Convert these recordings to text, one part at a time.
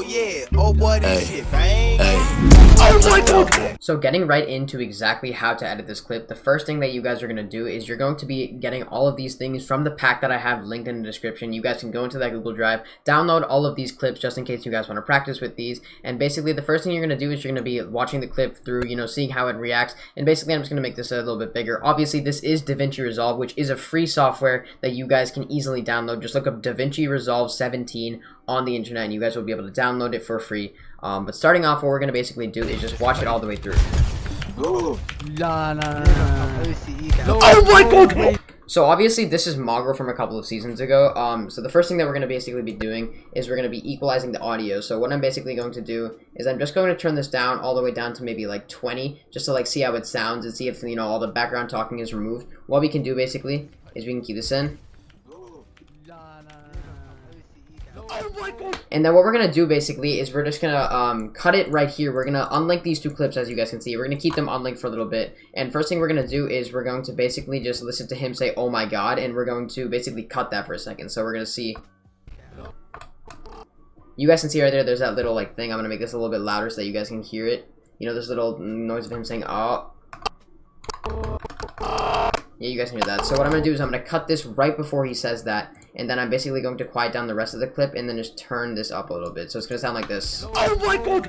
yeah, oh boy, this shit bang. So getting right into exactly how to edit this clip, the first thing that you guys are going to do is you're going to be getting all of these things from the pack that I have linked in the description. You guys can go into that Google Drive, download all of these clips just in case you guys want to practice with these. And basically the first thing you're going to do is you're going to be watching the clip through, seeing how it reacts. And basically I'm just going to make this a little bit bigger. Obviously this is Davinci Resolve, which is a free software that you guys can easily download. Just look up Davinci Resolve 17 on the internet and you guys will be able to download it for free. But starting off, what we're going to basically do is just watch it all the way through. Oh my god! So obviously this is MOBO from a couple of seasons ago. So the first thing that we're going to basically be doing is we're going to be equalizing the audio. So what I'm basically going to do is I'm just going to turn this down all the way down to maybe like 20, just to like see how it sounds and see if all the background talking is removed. What we can do basically is we can keep this in. And then what we're gonna do basically is we're just gonna cut it right here. We're gonna unlink these two clips, as you guys can see. We're gonna keep them unlinked for a little bit. And first thing we're gonna do is we're going to basically just listen to him say "oh my god," and we're going to basically cut that for a second. So we're gonna see. You guys can see right there. There's that little like thing. I'm gonna make this a little bit louder so that you guys can hear it. There's a little noise of him saying "oh." Yeah, you guys can hear that. So what I'm gonna do is I'm gonna cut this right before he says that. And then I'm basically going to quiet down the rest of the clip and then just turn this up a little bit. So it's going to sound like this. Oh my god!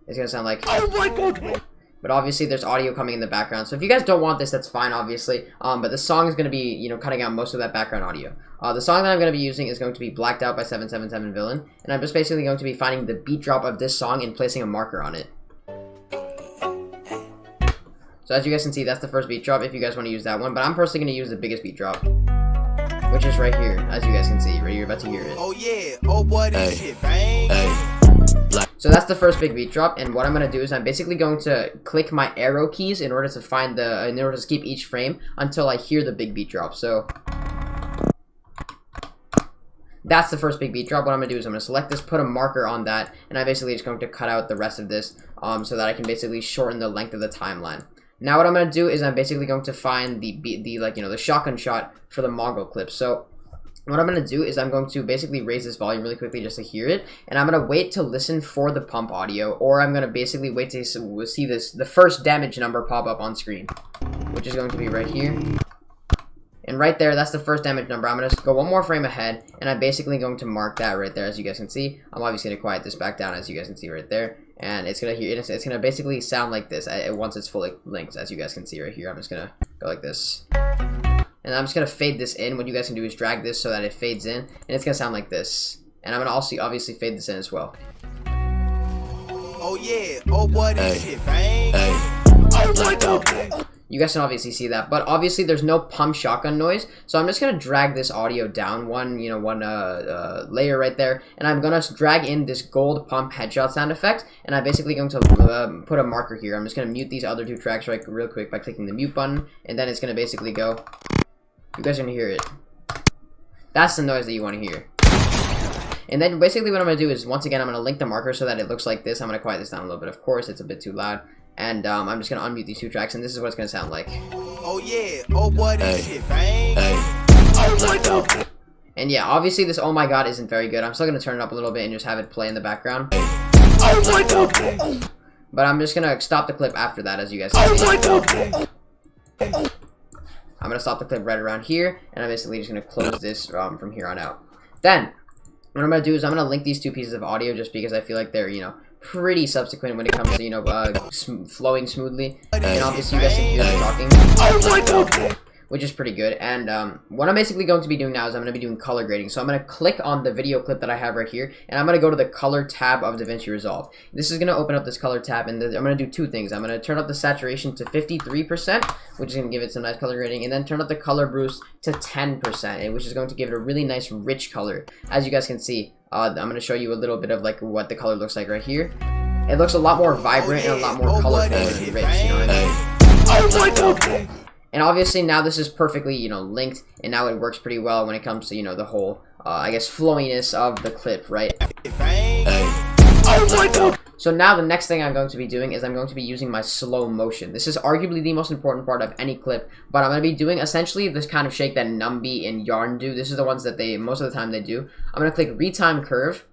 It's going to sound like... Oh my god! But obviously there's audio coming in the background. So if you guys don't want this, that's fine, obviously. But the song is going to be, cutting out most of that background audio. The song that I'm going to be using is going to be Blacked Out by 777 Villain. And I'm just basically going to be finding the beat drop of this song and placing a marker on it. So as you guys can see, that's the first beat drop if you guys want to use that one. But I'm personally going to use the biggest beat drop, which is right here, as you guys can see. Right here, you're about to hear it. Oh yeah, oh boy, this shit bang. So that's the first big beat drop, and what I'm gonna do is I'm basically going to click my arrow keys in order to find in order to skip each frame until I hear the big beat drop. So that's the first big beat drop. What I'm gonna do is I'm gonna select this, put a marker on that, and I'm basically just going to cut out the rest of this, so that I can basically shorten the length of the timeline. Now what I'm going to do is I'm basically going to find the shotgun shot for the MOBO clip. So what I'm going to do is I'm going to basically raise this volume really quickly just to hear it. And I'm going to wait to listen for the pump audio, or I'm going to basically wait to see the first damage number pop up on screen, which is going to be right here. And right there, that's the first damage number. I'm going to go one more frame ahead, and I'm basically going to mark that right there, as you guys can see. I'm obviously going to quiet this back down, as you guys can see right there. And it's going to basically sound like this once it's fully linked, as you guys can see right here. I'm just going to go like this. And I'm just going to fade this in. What you guys can do is drag this so that it fades in, and it's going to sound like this. And I'm going to also obviously fade this in as well. Oh yeah, oh boy, this shit bang. Oh my god! You guys can obviously see that, but obviously there's no pump shotgun noise, so I'm just gonna drag this audio down one layer right there, and I'm gonna drag in this gold pump headshot sound effect, and I'm basically going to put a marker here. I'm just gonna mute these other two tracks real quick by clicking the mute button, and then it's gonna basically go. You guys are gonna hear it. That's the noise that you want to hear. And then basically what I'm gonna do is once again I'm gonna link the marker so that it looks like this. I'm gonna quiet this down a little bit. Of course, it's a bit too loud. And I'm just gonna unmute these two tracks, and this is what it's gonna sound like. Oh yeah, oh boy, this shit bang. Oh my god. And yeah, obviously this "oh my god" isn't very good. I'm still gonna turn it up a little bit and just have it play in the background. Oh my god. But I'm just gonna stop the clip after that, as you guys can see. Oh my god. I'm gonna stop the clip right around here, and I'm basically just gonna close this from here on out. Then what I'm gonna do is I'm gonna link these two pieces of audio just because I feel like they're pretty subsequent when it comes to flowing smoothly, and obviously you guys can hear them talking. Oh my god! Which is pretty good. And what I'm basically going to be doing now is I'm going to be doing color grading. So I'm going to click on the video clip that I have right here, and I'm going to go to the color tab of Davinci Resolve. This is going to open up this color tab, and I'm going to do two things. I'm going to turn up the saturation to 53%, which is going to give it some nice color grading, and then turn up the color boost to 10%, which is going to give it a really nice rich color. As you guys can see, I'm going to show you a little bit of what the color looks like right here. It looks a lot more vibrant and a lot more colorful and rich, you know what I mean? Oh my god! And obviously now this is perfectly, linked, and now it works pretty well when it comes to, the whole, I guess, flowiness of the clip, right? Oh my god! So now the next thing I'm going to be doing is I'm going to be using my slow motion. This is arguably the most important part of any clip, but I'm going to be doing essentially this kind of shake that Numby and Yarn do. This is the ones that most of the time they do. I'm going to click Retime Curve,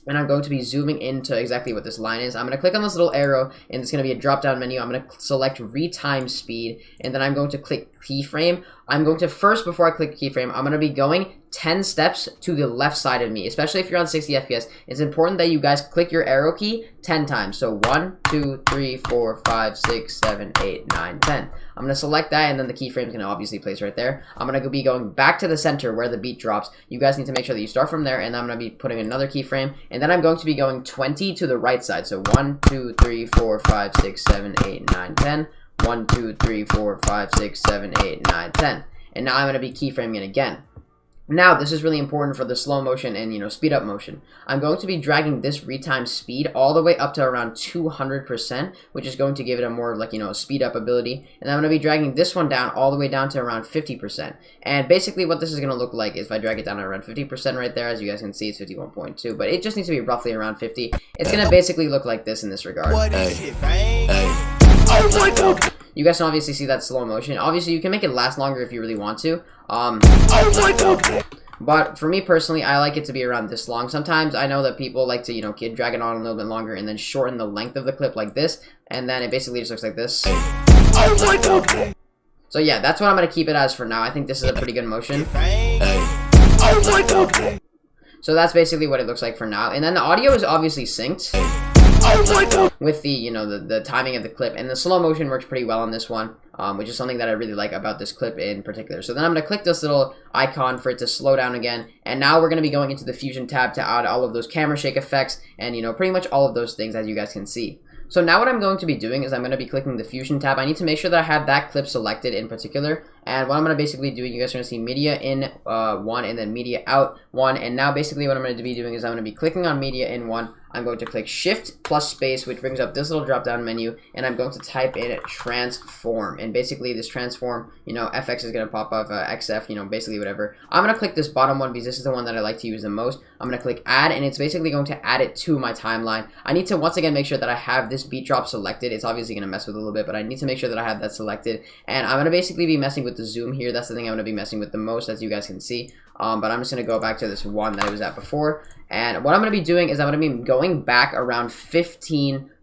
and I'm going to be zooming into exactly what this line is. I'm going to click on this little arrow, and it's going to be a drop-down menu. I'm going to select retime speed, and then I'm going to click keyframe. I'm going to first, before I click keyframe, I'm going to be going 10 steps to the left side of me, especially if you're on 60 FPS. It's important that you guys click your arrow key 10 times. So 1, 2, 3, 4, 5, 6, 7, 8, 9, 10. I'm going to select that, and then the keyframe is going to obviously place right there. I'm going to be going back to the center where the beat drops. You guys need to make sure that you start from there, and I'm going to be putting another keyframe, and then I'm going to be going 20 to the right side. So 1, 2, 3, 4, 5, 6, 7, 8, 9, 10. 1, 2, 3, 4, 5, 6, 7, 8, 9, 10. And now I'm going to be keyframing it again. Now, this is really important for the slow motion and, speed up motion. I'm going to be dragging this retime speed all the way up to around 200%, which is going to give it a more, speed up ability. And I'm going to be dragging this one down all the way down to around 50%. And basically what this is going to look like is if I drag it down to around 50% right there, as you guys can see, it's 51.2, but it just needs to be roughly around 50. It's going to basically look like this in this regard. Oh my god! You guys can obviously see that slow motion. Obviously, you can make it last longer if you really want to. Oh my god! But for me personally, I like it to be around this long. Sometimes I know that people like to, drag it on a little bit longer and then shorten the length of the clip like this, and then it basically just looks like this. Oh my god! So yeah, that's what I'm gonna keep it as for now. I think this is a pretty good motion. Oh my god! So that's basically what it looks like for now. And then the audio is obviously synced. Oh my god! With the, the timing of the clip, and the slow motion works pretty well on this one, which is something that I really like about this clip in particular. So then I'm going to click this little icon for it to slow down again, and now we're going to be going into the Fusion tab to add all of those camera shake effects, and, pretty much all of those things, as you guys can see. So now what I'm going to be doing is I'm going to be clicking the Fusion tab. I need to make sure that I have that clip selected in particular. And what I'm going to basically do, you guys are going to see media in 1 and then media out 1. And now basically what I'm going to be doing is I'm going to be clicking on media in 1. I'm going to click shift plus space, which brings up this little drop down menu. And I'm going to type in transform. And basically this transform, FX is going to pop up, XF, basically whatever. I'm going to click this bottom one because this is the one that I like to use the most. I'm going to click add, and it's basically going to add it to my timeline. I need to once again make sure that I have this beat drop selected. It's obviously going to mess with a little bit, but I need to make sure that I have that selected. And I'm going to basically be messing with the zoom here. That's the thing I'm going to be messing with the most, as you guys can see. But I'm just going to go back to this one that I was at before. And what I'm going to be doing is I'm going to be going back around I'm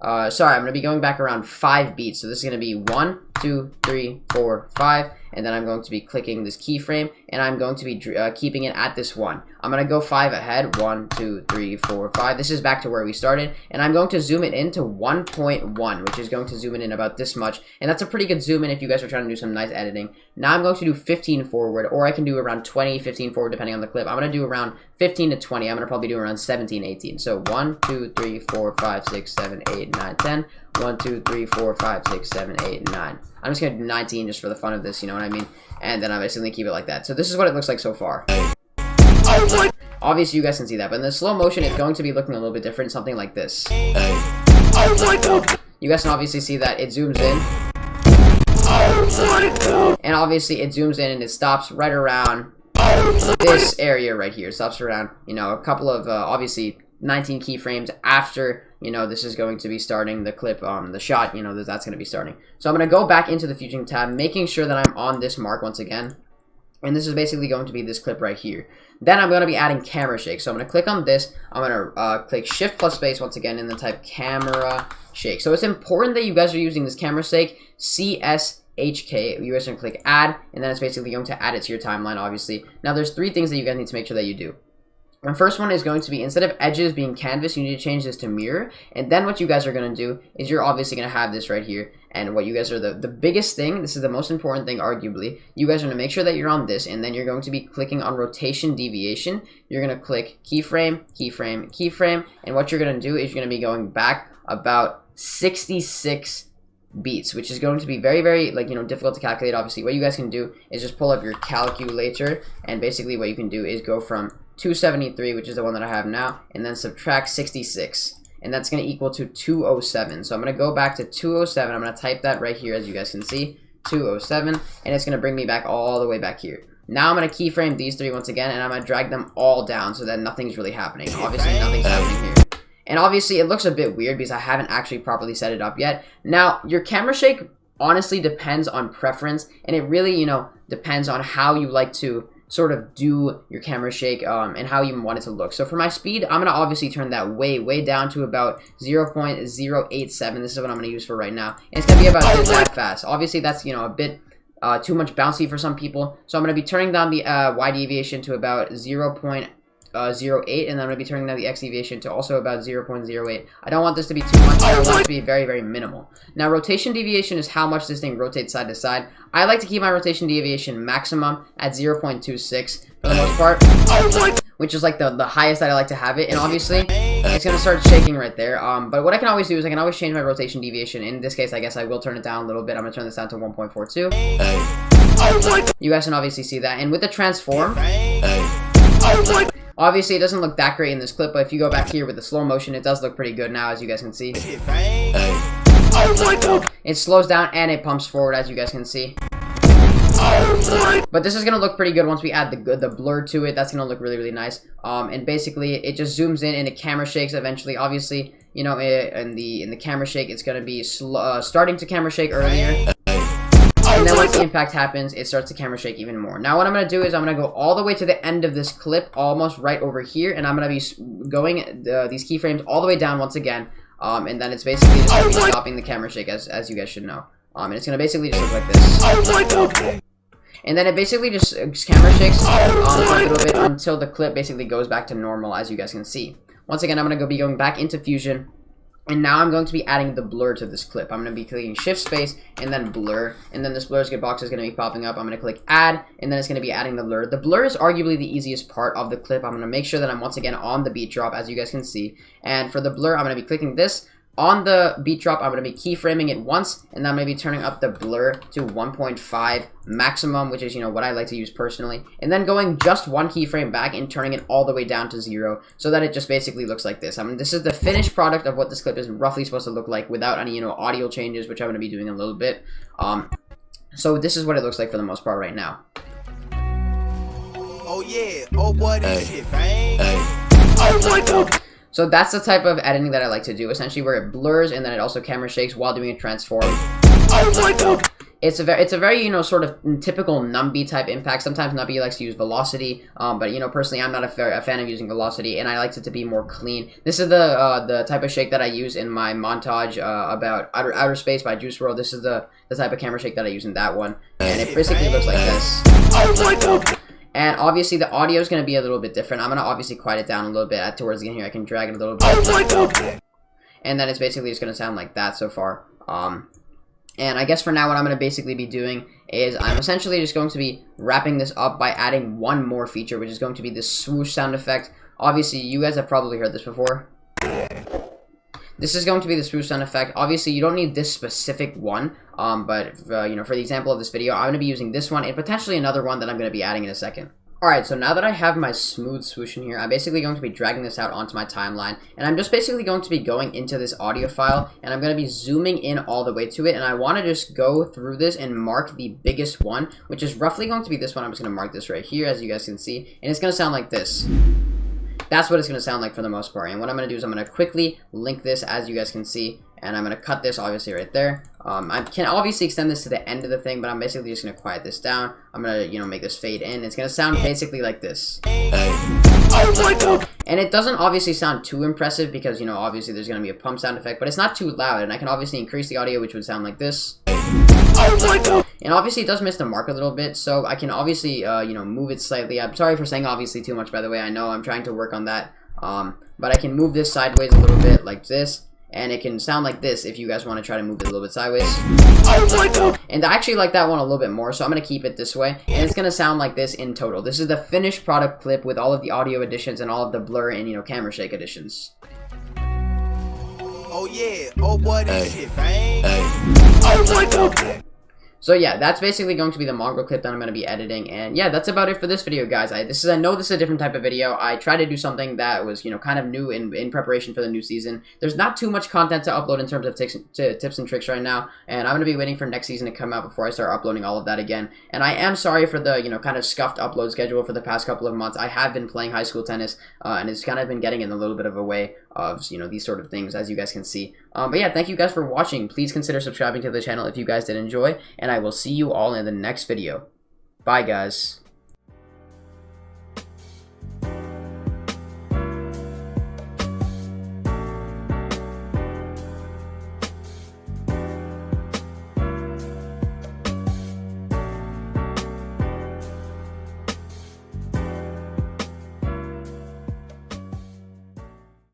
going to be going back around 5 beats. So this is going to be 1, 2, 3, 4, 5. And then I'm going to be clicking this keyframe, and I'm going to be keeping it at this one. I'm going to go 5 ahead. 1, 2, 3, 4, 5. This is back to where we started. And I'm going to zoom it into 1.1, which is going to zoom it in about this much. And that's a pretty good zoom in if you guys are trying to do some nice editing. Now I'm going to do 15 forward, or I can do around 20, 15 forward, depending on the clip. I'm going to do around 15 to 20. I'm going to probably do around 17, 18. So 1, 2, 3, 4, 5, 6, 7, 8, 9, 10. 1, 2, 3, 4, 5, 6, 7, 8, 9. I'm just going to do 19 just for the fun of this, you know what I mean? And then I'm basically keep it like that. So this is what it looks like so far. Obviously, you guys can see that, but in the slow motion, it's going to be looking a little bit different, something like this. You guys can obviously see that it zooms in. And obviously, it zooms in and it stops right around this area right here. It stops around, a couple of, obviously, 19 keyframes after, this is going to be starting the clip, the shot, that's going to be starting. So I'm going to go back into the Fusion tab, making sure that I'm on this mark once again. And this is basically going to be this clip right here. Then I'm going to be adding camera shake. So I'm going to click on this. I'm going to click shift plus space once again and then type camera shake. So it's important that you guys are using this camera shake, CSHK. You guys are going to click add, and then it's basically going to add it to your timeline, obviously. Now there's 3 things that you guys need to make sure that you do. The first one is going to be, instead of edges being canvas, you need to change this to mirror. And then what you guys are going to do is you're obviously going to have this right here. And what you guys are, the biggest thing, this is the most important thing arguably, you guys are going to make sure that you're on this, and then you're going to be clicking on rotation deviation. You're going to click keyframe, keyframe, keyframe, and what you're going to do is you're going to be going back about 66 beats, which is going to be very, very, difficult to calculate. Obviously, what you guys can do is just pull up your calculator, and basically what you can do is go from 273, which is the one that I have now, and then subtract 66, and that's going to equal to 207. So I'm going to go back to 207. I'm going to type that right here, as you guys can see, 207, and it's going to bring me back all the way back here. Now I'm going to keyframe these 3 once again, and I'm going to drag them all down so that nothing's really happening. Obviously, nothing's happening here. And obviously, it looks a bit weird because I haven't actually properly set it up yet. Now, your camera shake honestly depends on preference, and it really, depends on how you like to sort of do your camera shake and how you want it to look. So for my speed, I'm going to obviously turn that way down to about 0.087. This is what I'm going to use for right now. And it's going to be about that fast. Obviously, that's, you know, a bit too much bouncy for some people. So I'm going to be turning down the Y deviation to about 0.08, and then I'm going to be turning down the X deviation to also about 0.08. I don't want this to be too much. I want it to be very minimal. Now, rotation deviation is how much this thing rotates side to side. I like to keep my rotation deviation maximum at 0.26 for the most part, which is like the highest that I like to have it. And obviously, it's going to start shaking right there. But what I can always do is I can always change my rotation deviation. In this case, I guess I will turn it down a little bit. I'm going to turn this down to 1.42. You guys can obviously see that. And with the transform, obviously, it doesn't look that great in this clip, but if you go back here with the slow motion, it does look pretty good now, as you guys can see. It slows down and it pumps forward, as you guys can see. But this is going to look pretty good once we add the blur to it. That's going to look really nice. And basically, it just zooms in and the camera shakes eventually. Obviously, you know, in the camera shake, it's going to be starting to camera shake earlier. And then once the impact happens, it starts to camera shake even more. Now what I'm going to do is I'm going to go all the way to the end of this clip, almost right over here, and I'm going to be going these keyframes all the way down once again, and then it's basically just going to be stopping the camera shake, as you guys should know. And it's going to basically just look like this. And then it basically just camera shakes for a little bit until the clip basically goes back to normal, as you guys can see. Once again, I'm going to be going back into Fusion. And now I'm going to be adding the blur to this clip. I'm going to be clicking shift space and then blur. And then this blur box is going to be popping up. I'm going to click add, and then it's going to be adding the blur. The blur is arguably the easiest part of the clip. I'm going to make sure that I'm once again on the beat drop, as you guys can see. And for the blur, I'm going to be clicking this. On the beat drop, I'm going to be keyframing it once, and then I'm going to be turning up the blur to 1.5 maximum, which is, you know, what I like to use personally. And then going just one keyframe back and turning it all the way down to 0, so that it just basically looks like this. I mean, this is the finished product of what this clip is roughly supposed to look like without any, you know, audio changes, which I'm going to be doing in a little bit. So this is what it looks like for the most part right now. Oh yeah, oh boy, this shit bang. So that's the type of editing that I like to do, essentially, where it blurs and then it also camera shakes while doing a transform. It's a very, you know, sort of typical numby type impact. Sometimes numby likes to use velocity, but, you know, personally, I'm not a fan of using velocity, and I like it to be more clean. This is the type of shake that I use in my montage about Outer Space by Juice WRLD. This is the type of camera shake that I use in that one, and it basically looks like this. And obviously, the audio is going to be a little bit different. I'm going to obviously quiet it down a little bit towards the end here. I can drag it a little bit. And then it's basically just going to sound like that so far. And I guess for now, what I'm going to basically be doing is I'm essentially just going to be wrapping this up by adding one more feature, which is going to be this swoosh sound effect. Obviously, you guys have probably heard this before. This is going to be the swoosh sound effect. Obviously, you don't need this specific one, but you know, for the example of this video, I'm going to be using this one and potentially another one that I'm going to be adding in a second. Alright, so now that I have my smooth swoosh in here, I'm basically going to be dragging this out onto my timeline, and I'm just basically going to be going into this audio file, and I'm going to be zooming in all the way to it, and I want to just go through this and mark the biggest one, which is roughly going to be this one. I'm just going to mark this right here, as you guys can see, and it's going to sound like this. That's what it's going to sound like for the most part. And what I'm going to do is I'm going to quickly link this, as you guys can see, and I'm going to cut this obviously right there. I can obviously extend this to the end of the thing, but I'm basically just going to quiet this down. I'm going to, you know, make this fade in. It's going to sound basically like this. And it doesn't obviously sound too impressive because, you know, obviously there's going to be a pump sound effect, but it's not too loud, and I can obviously increase the audio, which would sound like this. And obviously it does miss the mark a little bit, so I can obviously, you know, move it slightly. I'm sorry for saying obviously too much, by the way. I know I'm trying to work on that. But I can move this sideways a little bit like this, and it can sound like this if you guys want to try to move it a little bit sideways. And I actually like that one a little bit more, so I'm going to keep it this way, and it's going to sound like this in total. This is the finished product clip with all of the audio additions and all of the blur and, you know, camera shake additions. Oh yeah, oh boy, this shit bang. So yeah, that's basically going to be the mongrel clip that I'm going to be editing, and yeah, that's about it for this video, guys. I know this is a different type of video. I tried to do something that was, you know, kind of new in preparation for the new season. There's not too much content to upload in terms of tips and tricks right now, and I'm going to be waiting for next season to come out before I start uploading all of that again. And I am sorry for the, you know, kind of scuffed upload schedule for the past couple of months. I have been playing high school tennis, and it's kind of been getting in a little bit of a way of, you know, these sort of things, as you guys can see. But yeah, thank you guys for watching. Please consider subscribing to the channel if you guys did enjoy, and I will see you all in the next video. Bye, guys.